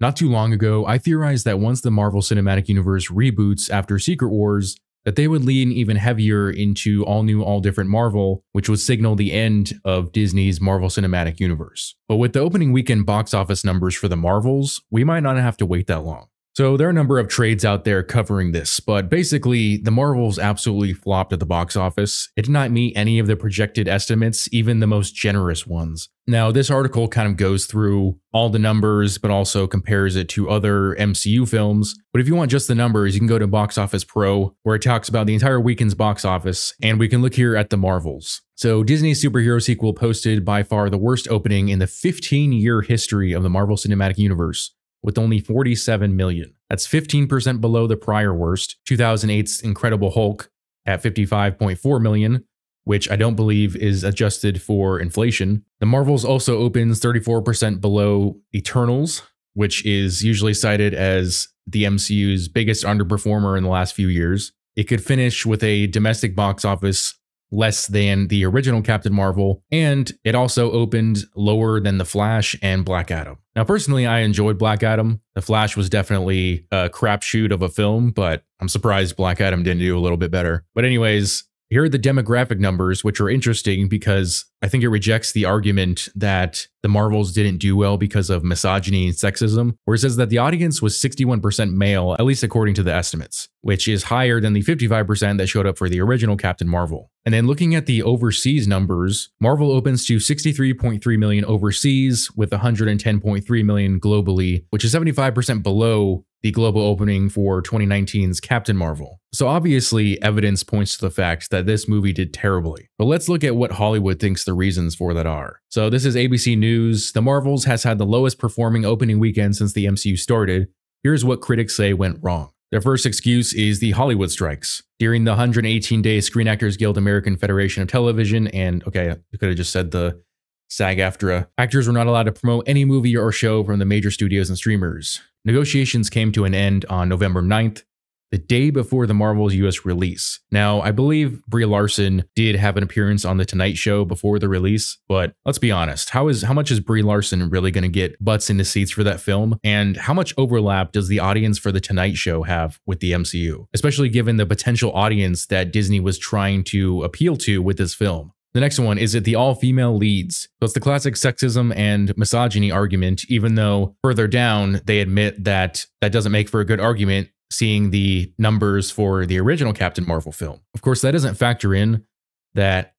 Not too long ago, I theorized that once the Marvel Cinematic Universe reboots after Secret Wars, that they would lean even heavier into all new, all different Marvel, which would signal the end of Disney's Marvel Cinematic Universe. But with the opening weekend box office numbers for the Marvels, we might not have to wait that long. So there are a number of trades out there covering this, but basically the Marvels absolutely flopped at the box office. It did not meet any of the projected estimates, even the most generous ones. Now, this article kind of goes through all the numbers, but also compares it to other MCU films. But if you want just the numbers, you can go to Box Office Pro, where it talks about the entire weekend's box office, and we can look here at the Marvels. So Disney's superhero sequel posted by far the worst opening in the 15-year history of the Marvel Cinematic Universe, with only 47 million. That's 15% below the prior worst, 2008's Incredible Hulk at 55.4 million, which I don't believe is adjusted for inflation. The Marvels also opens 34% below Eternals, which is usually cited as the MCU's biggest underperformer in the last few years. It could finish with a domestic box office less than the original Captain Marvel, and it also opened lower than The Flash and Black Adam. Now, personally, I enjoyed Black Adam. The Flash was definitely a crapshoot of a film, but I'm surprised Black Adam didn't do a little bit better. But anyways, here are the demographic numbers, which are interesting because I think it rejects the argument that the Marvels didn't do well because of misogyny and sexism, where it says that the audience was 61% male, at least according to the estimates, which is higher than the 55% that showed up for the original Captain Marvel. And then looking at the overseas numbers, Marvel opens to 63.3 million overseas with 110.3 million globally, which is 75% below the global opening for 2019's Captain Marvel. So obviously, evidence points to the fact that this movie did terribly. But let's look at what Hollywood thinks the reasons for that are. So this is ABC News. The Marvels has had the lowest performing opening weekend since the MCU started. Here's what critics say went wrong. Their first excuse is the Hollywood strikes. During the 118-day Screen Actors Guild American Federation of Television, and okay, I could have just said the SAG-AFTRA, actors were not allowed to promote any movie or show from the major studios and streamers. Negotiations came to an end on November 9th, the day before the Marvel's US release. Now, I believe Brie Larson did have an appearance on The Tonight Show before the release, but let's be honest, how much is Brie Larson really going to get butts into seats for that film? And how much overlap does the audience for The Tonight Show have with the MCU, especially given the potential audience that Disney was trying to appeal to with this film? The next one is it the all-female leads. So it's the classic sexism and misogyny argument, even though further down they admit that that doesn't make for a good argument, seeing the numbers for the original Captain Marvel film. Of course, that doesn't factor in that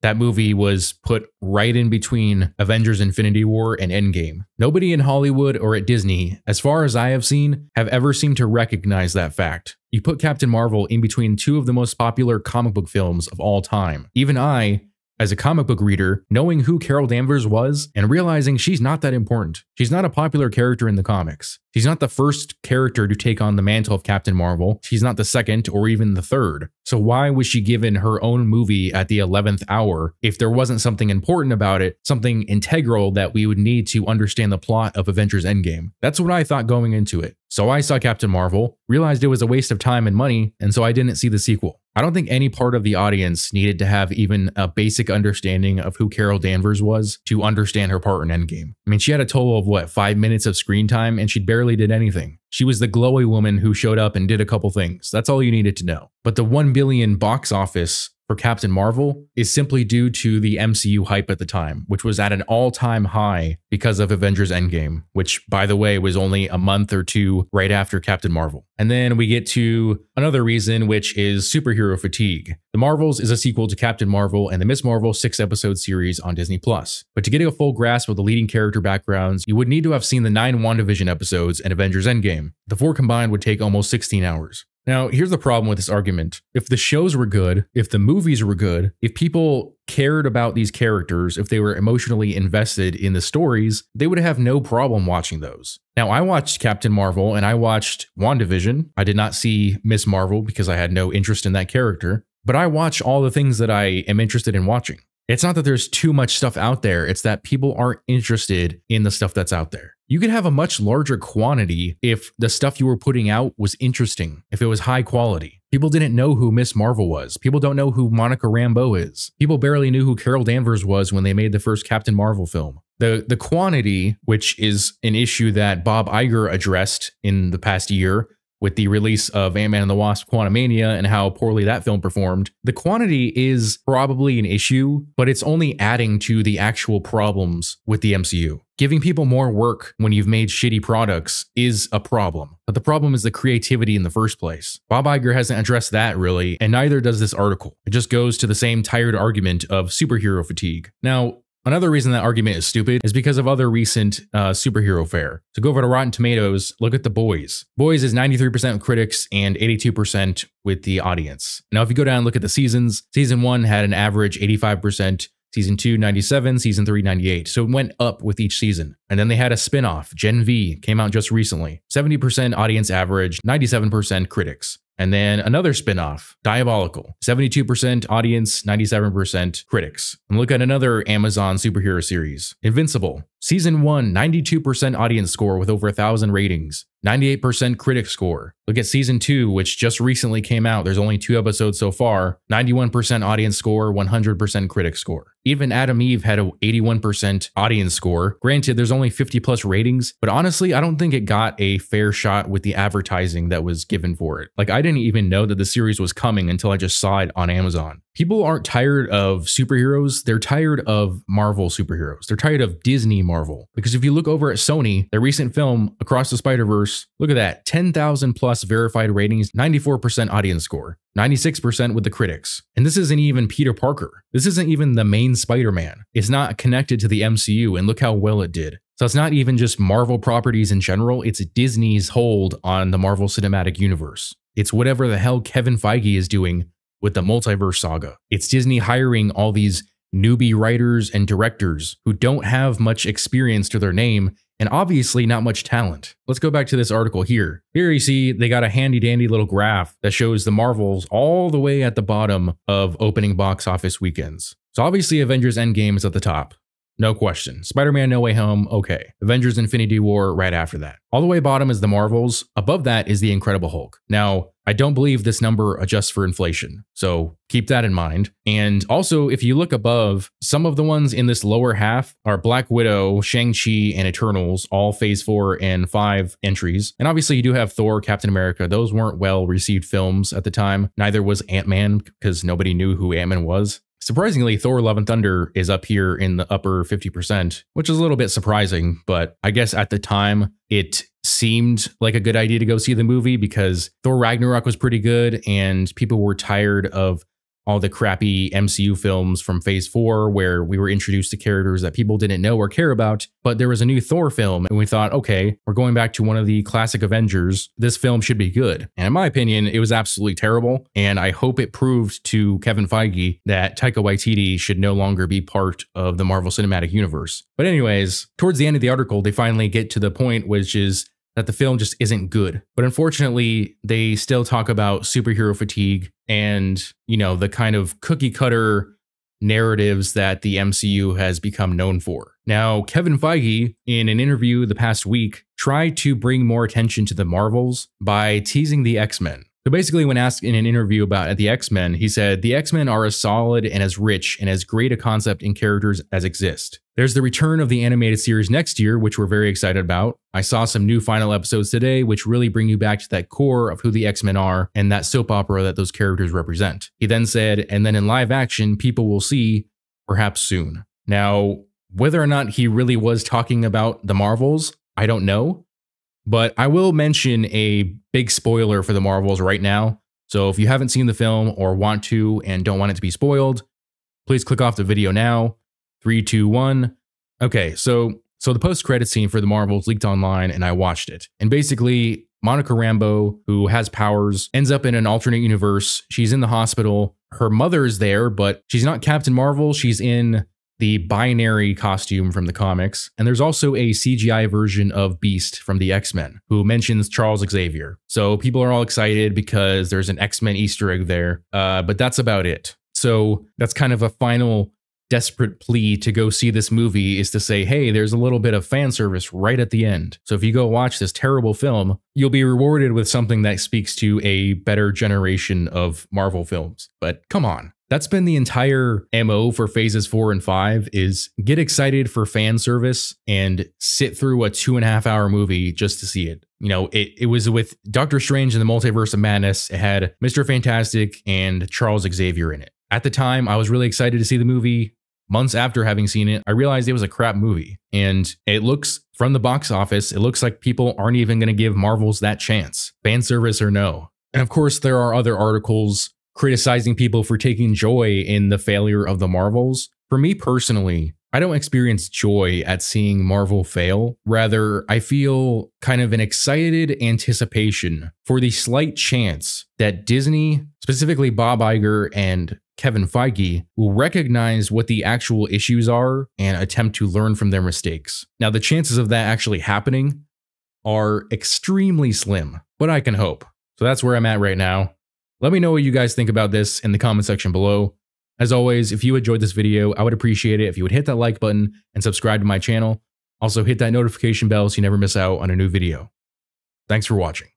that movie was put right in between Avengers Infinity War and Endgame. Nobody in Hollywood or at Disney, as far as I have seen, have ever seemed to recognize that fact. You put Captain Marvel in between two of the most popular comic book films of all time. Even I, as a comic book reader, knowing who Carol Danvers was and realizing she's not that important. She's not a popular character in the comics. She's not the first character to take on the mantle of Captain Marvel. She's not the second or even the third. So why was she given her own movie at the 11th hour if there wasn't something important about it, something integral that we would need to understand the plot of Avengers Endgame? That's what I thought going into it. So I saw Captain Marvel, realized it was a waste of time and money, and so I didn't see the sequel. I don't think any part of the audience needed to have even a basic understanding of who Carol Danvers was to understand her part in Endgame. I mean, she had a total of, what, 5 minutes of screen time, and she barely did anything. She was the glowy woman who showed up and did a couple things. That's all you needed to know. But the 1 billion box office for Captain Marvel is simply due to the MCU hype at the time, which was at an all-time high because of Avengers Endgame, which, by the way, was only a month or two right after Captain Marvel. And then we get to another reason, which is superhero fatigue. The Marvels is a sequel to Captain Marvel and the Ms. Marvel 6-episode series on Disney+. But to get a full grasp of the leading character backgrounds, you would need to have seen the 9 WandaVision episodes and Avengers Endgame. The 4 combined would take almost 16 hours. Now, here's the problem with this argument. If the shows were good, if the movies were good, if people cared about these characters, if they were emotionally invested in the stories, they would have no problem watching those. Now, I watched Captain Marvel and I watched WandaVision. I did not see Ms. Marvel because I had no interest in that character, but I watch all the things that I am interested in watching. It's not that there's too much stuff out there, it's that people aren't interested in the stuff that's out there. You could have a much larger quantity if the stuff you were putting out was interesting, if it was high quality. People didn't know who Miss Marvel was. People don't know who Monica Rambeau is. People barely knew who Carol Danvers was when they made the first Captain Marvel film. The quantity, which is an issue that Bob Iger addressed in the past year with the release of Ant-Man and the Wasp: Quantumania and how poorly that film performed, the quantity is probably an issue, but it's only adding to the actual problems with the MCU. Giving people more work when you've made shitty products is a problem, but the problem is the creativity in the first place. Bob Iger hasn't addressed that really, and neither does this article. It just goes to the same tired argument of superhero fatigue. Now, another reason that argument is stupid is because of other recent superhero fare. So go over to Rotten Tomatoes, look at The Boys. Boys is 93% with critics and 82% with the audience. Now, if you go down and look at the seasons, season 1 had an average 85%, season 2, 97, season 3, 98. So it went up with each season. And then they had a spin-off, Gen V, came out just recently. 70% audience average, 97% critics. And then another spin-off, Diabolical, 72% audience, 97% critics. And look at another Amazon superhero series, Invincible. Season 1, 92% audience score with over 1,000 ratings, 98% critic score. Look at season 2, which just recently came out. There's only 2 episodes so far, 91% audience score, 100% critic score. Even Adam Eve had an 81% audience score. Granted, there's only 50 plus ratings, but honestly, I don't think it got a fair shot with the advertising that was given for it. Like, I didn't even know that the series was coming until I just saw it on Amazon. People aren't tired of superheroes, they're tired of Marvel superheroes. They're tired of Disney Marvel. Because if you look over at Sony, their recent film, Across the Spider-Verse, look at that, 10,000 plus verified ratings, 94% audience score, 96% with the critics. And this isn't even Peter Parker. This isn't even the main Spider-Man. It's not connected to the MCU, and look how well it did. So it's not even just Marvel properties in general, it's Disney's hold on the Marvel Cinematic Universe. It's whatever the hell Kevin Feige is doing with the multiverse saga. It's Disney hiring all these newbie writers and directors who don't have much experience to their name and obviously not much talent. Let's go back to this article here. Here you see they got a handy dandy little graph that shows the Marvels all the way at the bottom of opening box office weekends. So obviously Avengers Endgame is at the top. No question. Spider-Man No Way Home, okay. Avengers Infinity War right after that. All the way bottom is the Marvels. Above that is the Incredible Hulk. Now, I don't believe this number adjusts for inflation, so keep that in mind. And also, if you look above, some of the ones in this lower half are Black Widow, Shang-Chi, and Eternals, all Phase 4 and 5 entries. And obviously, you do have Thor, Captain America. Those weren't well-received films at the time. Neither was Ant-Man, because nobody knew who Ant-Man was. Surprisingly, Thor: Love and Thunder is up here in the upper 50%, which is a little bit surprising, but I guess at the time it seemed like a good idea to go see the movie because Thor Ragnarok was pretty good and people were tired of all the crappy MCU films from Phase 4 where we were introduced to characters that people didn't know or care about, but there was a new Thor film and we thought, okay, we're going back to one of the classic Avengers. This film should be good. And in my opinion, it was absolutely terrible. And I hope it proved to Kevin Feige that Taika Waititi should no longer be part of the Marvel Cinematic Universe. But anyways, towards the end of the article, they finally get to the point, which is that the film just isn't good. But unfortunately, they still talk about superhero fatigue and, you know, the kind of cookie cutter narratives that the MCU has become known for. Now, Kevin Feige, in an interview the past week, tried to bring more attention to the Marvels by teasing the X-Men. So basically, when asked in an interview about the X-Men, he said, the X-Men are as solid and as rich and as great a concept and characters as exist. There's the return of the animated series next year, which we're very excited about. I saw some new final episodes today, which really bring you back to that core of who the X-Men are and that soap opera that those characters represent. He then said, and then in live action, people will see, perhaps soon. Now, whether or not he really was talking about the Marvels, I don't know. But I will mention a big spoiler for the Marvels right now. So if you haven't seen the film or want to and don't want it to be spoiled, please click off the video now. 3, 2, 1. Okay, so the post-credit scene for the Marvels leaked online and I watched it. And basically, Monica Rambeau, who has powers, ends up in an alternate universe. She's in the hospital. Her mother's there, but she's not Captain Marvel. She's in the binary costume from the comics. And there's also a CGI version of Beast from the X-Men who mentions Charles Xavier. So people are all excited because there's an X-Men Easter egg there, but that's about it. So that's kind of a final desperate plea to go see this movie is to say, hey, there's a little bit of fan service right at the end. So if you go watch this terrible film, you'll be rewarded with something that speaks to a better generation of Marvel films. But come on. That's been the entire MO for phases 4 and 5 is get excited for fan service and sit through a 2.5-hour movie just to see it. You know, it was with Doctor Strange and the Multiverse of Madness. It had Mr. Fantastic and Charles Xavier in it. At the time, I was really excited to see the movie. Months after having seen it, I realized it was a crap movie. And it looks, from the box office, it looks like people aren't even going to give Marvels that chance, fan service or no. And of course, there are other articles criticizing people for taking joy in the failure of the Marvels. For me personally, I don't experience joy at seeing Marvel fail. Rather, I feel kind of an excited anticipation for the slight chance that Disney, specifically Bob Iger and Kevin Feige, will recognize what the actual issues are and attempt to learn from their mistakes. Now, the chances of that actually happening are extremely slim, but I can hope. So that's where I'm at right now. Let me know what you guys think about this in the comment section below. As always, if you enjoyed this video, I would appreciate it if you would hit that like button and subscribe to my channel. Also hit that notification bell so you never miss out on a new video. Thanks for watching.